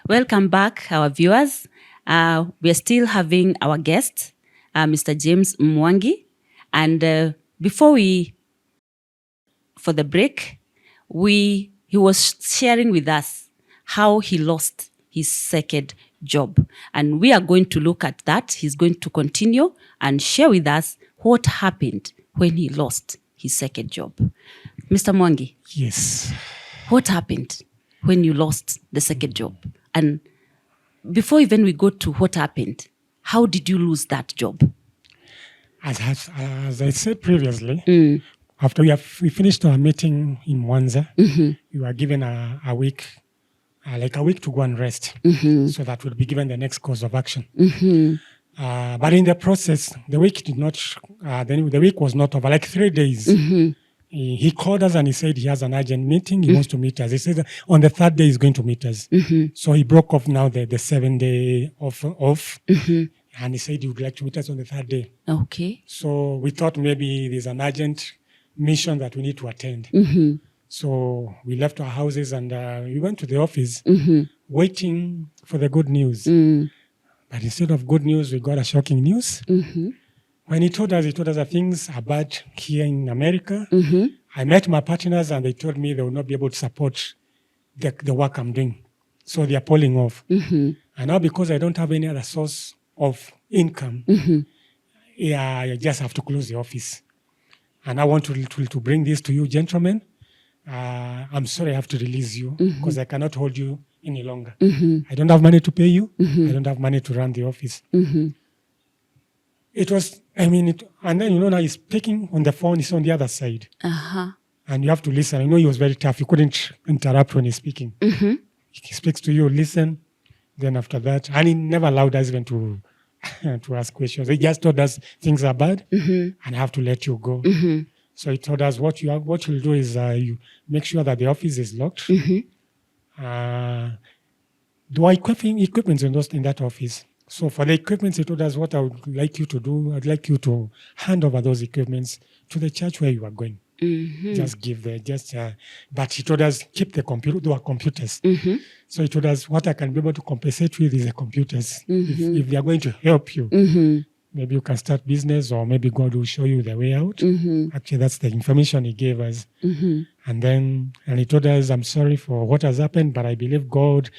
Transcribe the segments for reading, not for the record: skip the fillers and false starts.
Welcome back, our viewers. We are still having our guest, Mr. James Mwangi. And for the break, he was sharing with us how he lost his second job. And we are going to look at that. He's going to continue and share with us what happened when he lost his second job. Mr. Mwangi. Yes. What happened when you lost the second job? And before even we go to what happened, how did you lose that job? As I said previously, after we finished our meeting in Mwanza, we were given a week, like a week to go and rest, so that we'll be given the next course of action. But in the process, the week was not over, like 3 days. He called us and he said he has an urgent meeting. He wants to meet us. He said that on the third day he's going to meet us. So he broke off now the 7 day off. And he said he would like to meet us on the third day. Okay. So we thought maybe there's an urgent mission that we need to attend. So we left our houses and we went to the office waiting for the good news. But instead of good news, we got a shocking news. When he told us that things are bad here in America. I met my partners and they told me they will not be able to support the work I'm doing. So they are pulling off. And now because I don't have any other source of income, I just have to close the office. And I want to bring this to you, gentlemen. I'm sorry I have to release you because I cannot hold you any longer. I don't have money to pay you. I don't have money to run the office. It was, and then, now he's speaking on the phone, he's on the other side. And you have to listen. I know he was very tough. You couldn't interrupt when he's speaking. He speaks to you, listen. Then after that, and he never allowed us even to ask questions. He just told us things are bad and I have to let you go. So he told us what you'll do is you make sure that the office is locked. There are equipment in that office. So for the equipment, he told us what I would like you to do. I'd like you to hand over those equipments to the church where you are going. Just give but he told us keep the computer. There were computers. So he told us what I can be able to compensate with is the computers. If they are going to help you, maybe you can start business or maybe God will show you the way out. Actually, that's the information he gave us. And he told us, I'm sorry for what has happened, but I believe God,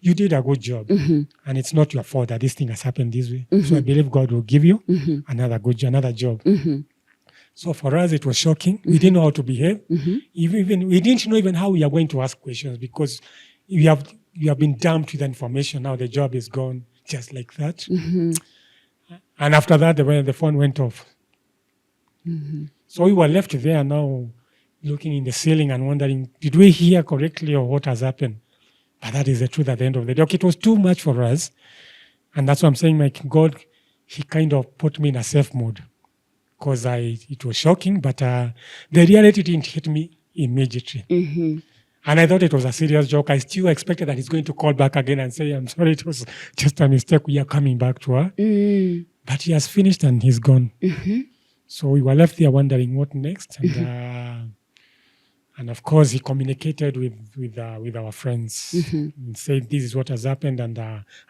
you did a good job. And it's not your fault that this thing has happened this way. So I believe God will give you another job. So for us, it was shocking. We didn't know how to behave. We didn't know even how we are going to ask questions because you have been dumped with information. Now the job is gone just like that. And after that, the phone went off. So we were left there now looking in the ceiling and wondering, did we hear correctly or what has happened? But that is the truth at the end of the day. Okay, it was too much for us. And that's what I'm saying, like God, he kind of put me in a safe mode because it was shocking, but the reality didn't hit me immediately. And I thought it was a serious joke. I still expected that he's going to call back again and say, I'm sorry, it was just a mistake. We are coming back to her. But he has finished and he's gone. So we were left there wondering what next. And of course, he communicated with our friends and said, this is what has happened. And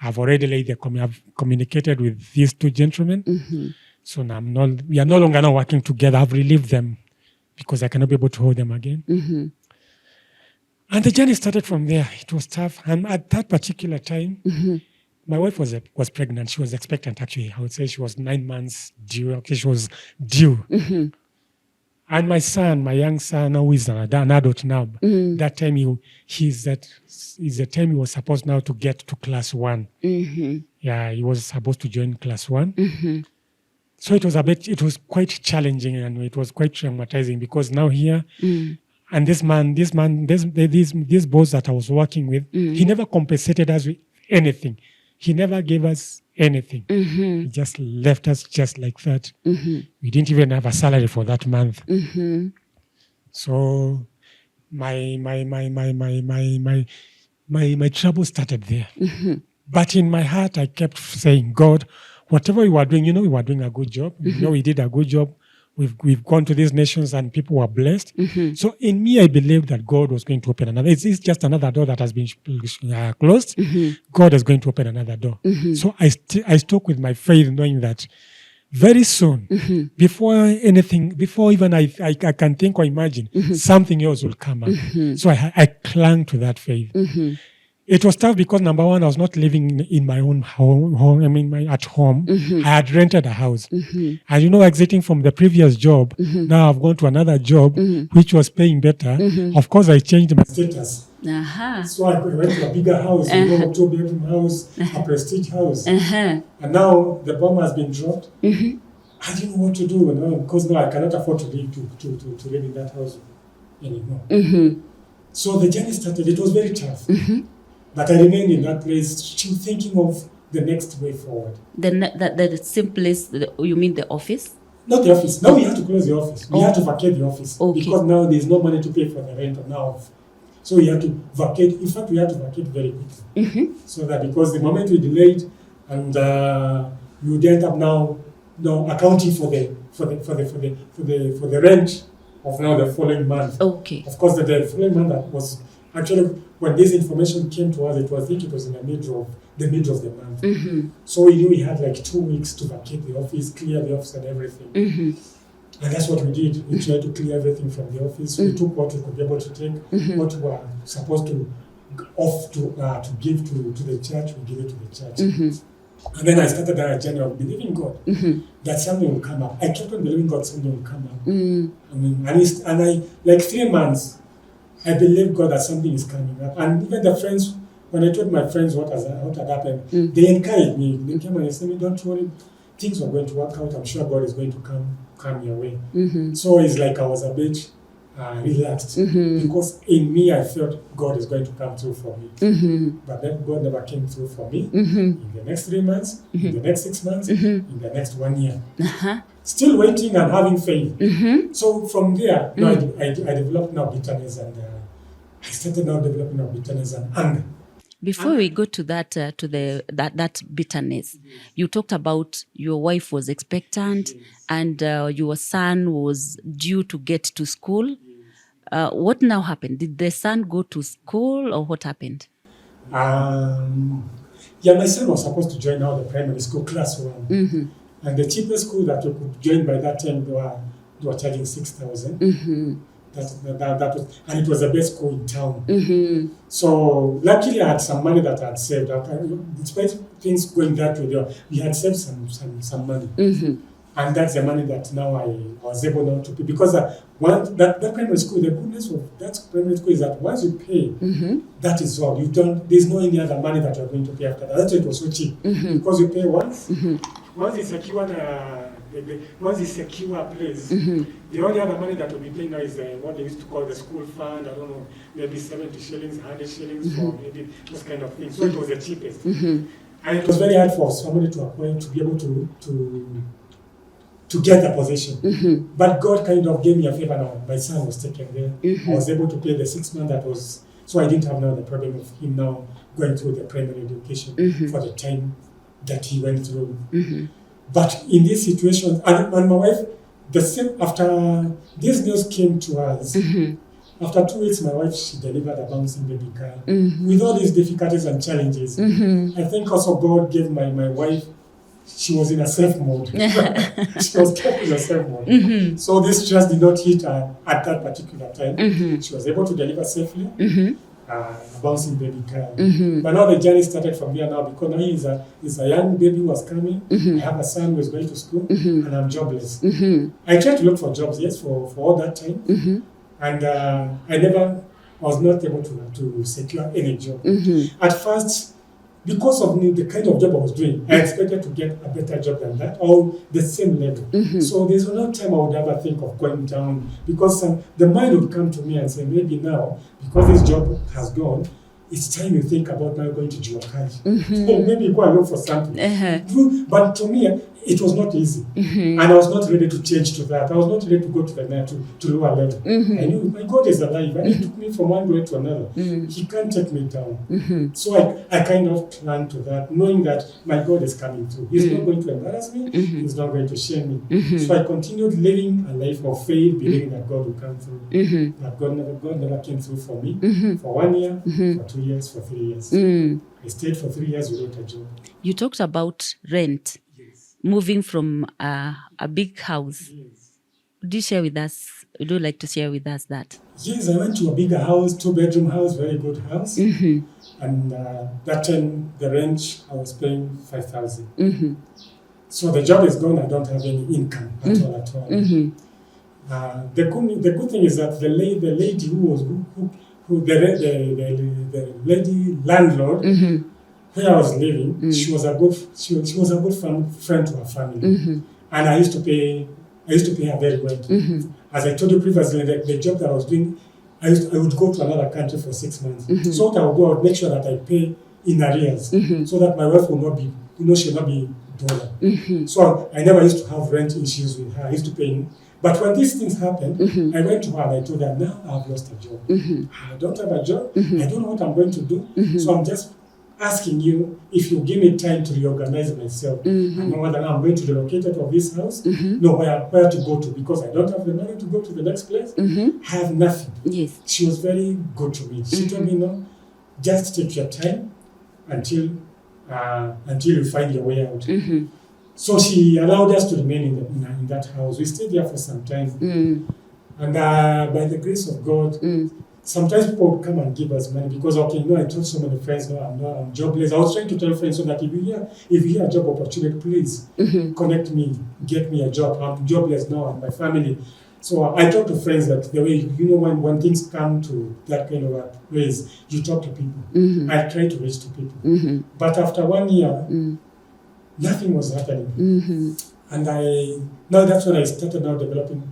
I've already I've communicated with these two gentlemen. So now we are no longer now working together. I've relieved them because I cannot be able to hold them again. And the journey started from there. It was tough. And at that particular time, my wife was pregnant. She was expectant, actually. I would say she was 9 months due. Okay, she was due. And my young son, who is an adult now, that time is the time he was supposed now to get to class 1. Yeah, he was supposed to join class 1. So it was quite challenging and it was quite traumatizing because now here, and this boss that I was working with, he never compensated us with anything. He never gave us anything. He just left us just like that. We didn't even have a salary for that month. So my trouble started there. But in my heart, I kept saying, God, whatever we were doing, we were doing a good job. We did a good job. we've gone to these nations and people were blessed. So in me, I believed that God was going to open another. It's just another door that has been closed. God is going to open another door. So I stuck with my faith, knowing that very soon, before even I can think or imagine, something else will come up. So I clung to that faith. It was tough because, number one, I was not living in my own home. I mean, at home. I had rented a house. And, exiting from the previous job, now I've gone to another job, which was paying better. Of course, I changed my status. So I went to a bigger house, a 2-bedroom house, a prestige house. And now the bomb has been dropped. I didn't know what to do because now I cannot afford to live to live in that house anymore. So the journey started. It was very tough. But I remained in that place, still thinking of the next way forward. The simplest, you mean the office? Not the office. Now we have to close the office. We have to vacate the office. Because now there's no money to pay for the rent now. So we have to vacate. In fact, we have to vacate very quickly. So that because the moment we delayed and we would end up now accounting for the rent of now the following month. Of course, the following month that was actually, when this information came to us, it was in the middle of the month. So we knew we had like 2 weeks to vacate the office, clear the office and everything. And that's what we did. We tried to clear everything from the office. We took what we could be able to take, what we were supposed to give to the church, we give it to the church. And then I started that journey of believing God that something will come up. I kept on believing God something will come up. And I like 3 months, I believe God that something is coming up. And even the friends, when I told my friends what had happened, they encouraged me. They came and they said, don't worry, things are going to work out. I'm sure God is going to come your way. So it's like I was a bit relaxed because in me I felt God is going to come through for me. But then God never came through for me in the next 3 months, in the next 6 months, in the next 1 year. Still waiting and having faith. So from there, I developed now bitterness and I started now developing now bitterness and anger. Before we go to that, that bitterness, you talked about your wife was expectant and your son was due to get to school. What now happened? Did the son go to school or what happened? My son was supposed to join now the primary school class 1. And the cheapest school that you could join by that time, they were charging 6,000. That was, and it was the best school in town. So luckily I had some money that I had saved. Despite things going that way, we had saved some money. And that's the money that now I was able now to pay. Because that primary school, the goodness of that primary school is that once you pay, that is all. There's no any other money that you're going to pay after that. That's why it was so cheap. Because you pay once. Once you secure a place, the only other money that will be paying now is what they used to call the school fund. I don't know, maybe 70 shillings, 100 shillings for maybe those kind of things. So it was the cheapest. And it was very hard for somebody to appoint to be able to get the position. But God kind of gave me a favor now. My son was taken there. I was able to pay the 6 months that was, so I didn't have now the problem of him now going through the primary education for the time that he went through. But in this situation, and my wife, the same after this news came to us, after 2 weeks, my wife, she delivered a bouncing baby girl. With all these difficulties and challenges, I think also God gave my wife, she was in a safe mode. She was kept in a safe mode. So this just did not hit her at that particular time. She was able to deliver safely. A bouncing baby girl. But now the journey started from here now because now he's a young baby who was coming. I have a son who is going to school and I'm jobless. I tried to look for jobs, yes, for all that time. And I was not able to secure any job. At first, because of the kind of job I was doing, I expected to get a better job than that or the same level. So there's no time I would ever think of going down because the mind would come to me and say, maybe now, because this job has gone, it's time you think about now going to Jiwakaji. So maybe go and look for something. But to me, it was not easy. And I was not ready to change to that. I was not ready to go to the to lower level. I knew my God is alive, and He took me from one grade to another. He can't take me down. So I kind of clung to that, knowing that my God is coming through. He's not going to embarrass me. He's not going to shame me. So I continued living a life of faith, believing that God will come through. That God never came through for me. For 1 year, for 2 years, for 3 years. I stayed for 3 years without a job. You talked about rent. Moving from a big house. Would you share with us? Would you like to share with us that? Yes, I went to a bigger house, 2-bedroom house, very good house. And that time, the rent, I was paying 5,000. So the job is gone. I don't have any income at all. The good thing is that the lady the lady landlord. Where I was living, she was a good friend to her family, and I used to pay her very well. As I told you previously, the job that I was doing, I would go to another country for 6 months. So what I would do, I would make sure that I pay in arrears, so that my wife will not be, she'll not be bothered. So I never used to have rent issues with her. I used to pay. But when these things happened, I went to her and I told her, now I've lost a job. I don't have a job. I don't know what I'm going to do. So I'm just asking you if you give me time to reorganize myself. I know whether I'm going to relocate out of this house, know where to go to, because I don't have the money to go to the next place. I have nothing. Yes. She was very good to me. She told me, no, just take your time until you find your way out. So she allowed us to remain in that house. We stayed there for some time. And by the grace of God, sometimes people would come and give us money because, I told so many friends, I'm jobless. I was trying to tell friends so that if you hear a job opportunity, please connect me, get me a job. I'm jobless now and my family. So I talk to friends that the way, when things come to that kind of a place, you talk to people. I try to reach to people. But after 1 year, nothing was happening. And that's when I started developing.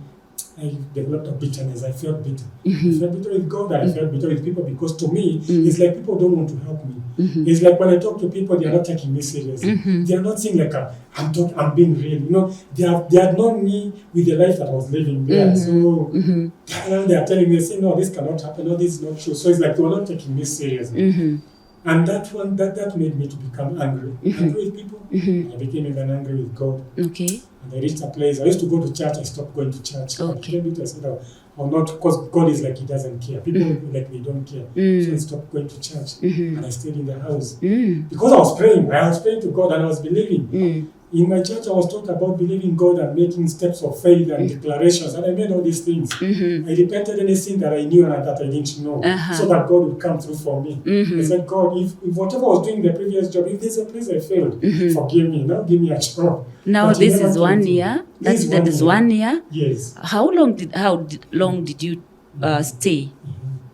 I developed a bitterness. I felt bitter. I felt bitter with God, and I felt bitter with people, because to me, it's like people don't want to help me. It's like when I talk to people, they are not taking me seriously. They are not seeing like I'm being real. They had known me with the life that I was living there. So they are telling me, they say, no, this cannot happen. No, this is not true. So it's like they were not taking me seriously. And that made me to become angry. Angry with people. I became even angry with God. Okay. And I reached a place. I used to go to church. I stopped going to church. Okay. I said, I'm not, because God is like He doesn't care. People like they don't care. So I stopped going to church. And I stayed in the house. Because I was praying. I was praying to God and I was believing. In my church, I was taught about believing God and making steps of faith and declarations, and I made all these things. I repented anything that I knew and that I didn't know, so that God would come through for me. I said, God, if whatever I was doing in the previous job, if there's a place I failed, forgive me. Now give me a job. Now this is 1 year. That is 1 year. Yes. How long did you stay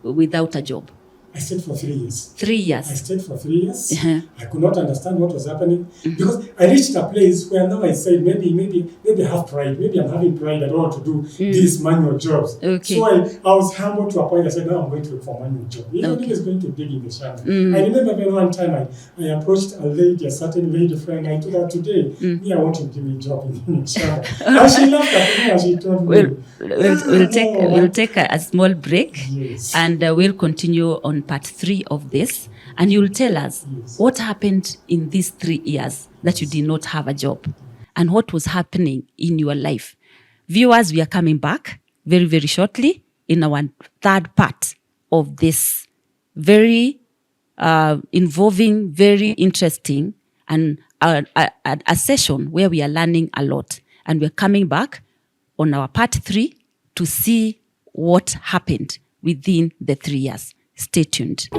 without a job? I stayed for 3 years. 3 years. I stayed for 3 years. I could not understand what was happening because I reached a place where now I said maybe I have pride. Maybe I'm having pride. I don't want to do these manual jobs. Okay. So I was humble to a point. I said, now I'm going to look for a manual job. Even is going to dig in the shadow. I remember one time I approached a certain lady friend. I told her, today, I want to give me a job in the shadow. And she laughed at me and she told me. We'll take a small break. Yes. And we'll continue on part 3 of this, and you'll tell us what happened in these 3 years that you did not have a job and what was happening in your life. Viewers, we are coming back very, very shortly in our 3rd part of this very involving, very interesting, and a session where we are learning a lot. And we're coming back on our part 3 to see what happened within the 3 years. Stay tuned.